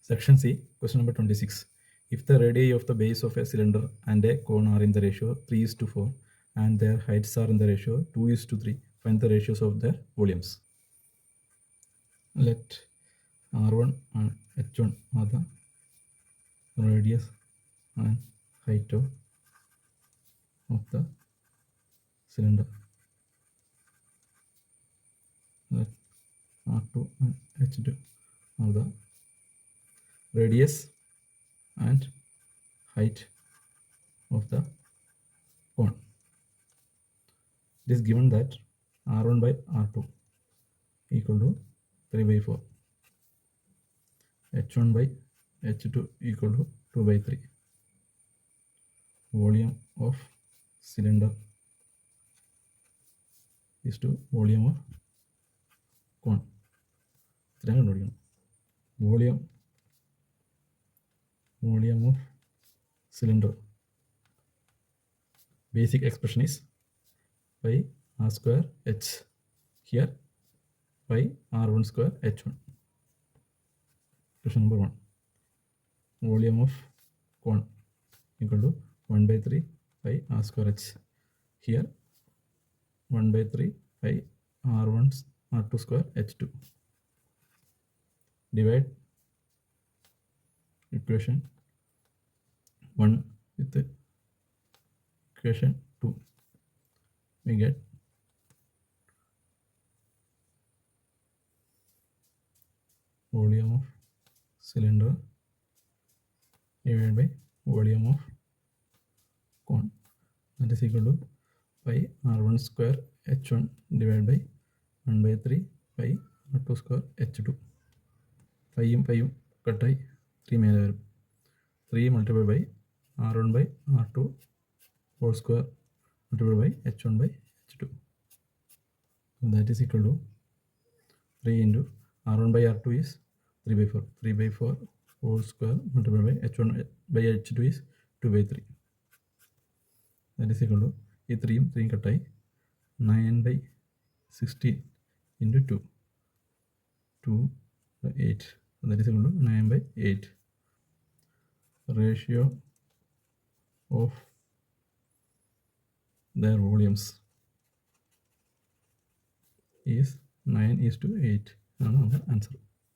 Section C, question number 26. If the radii of the base of a cylinder and a cone are in the ratio 3:4 and their heights are in the ratio 2:3, find the ratios of their volumes. Let R1 and H1 are the radius and height of the cylinder. Let R2 and H2 are the radius and height of the cone. It is given that R1 by R2 equal to 3/4, H1 by H2 equal to 2/3. Volume of cylinder is to volume of cone. Volume of cylinder. Basic expression is pi R square H. Here pi R1 square H1. Question number 1. Volume of cone equal to 1/3 pi R square H. Here 1/3 pi R1 R2 square H2. Divide equation 1 with equation 2. We get volume of cylinder divided by volume of cone, that is equal to pi R1 square H1 divided by 1/3 pi R2 square H2. 5 കട്ടായി 3 മേലെ വരും. 3 multiplied by R1 by R2 whole square multiplied by H1 by H2. That is equal to 3 into R1 by R2 is 3/4. 3/4 whole square multiplied by H1 by H2 is 2/3. That is equal to ഈ 3 കട്ടായി 9/16 into 2. 2/8. That is equal to 9/8. Ratio of their volumes is 9:8. That's the answer.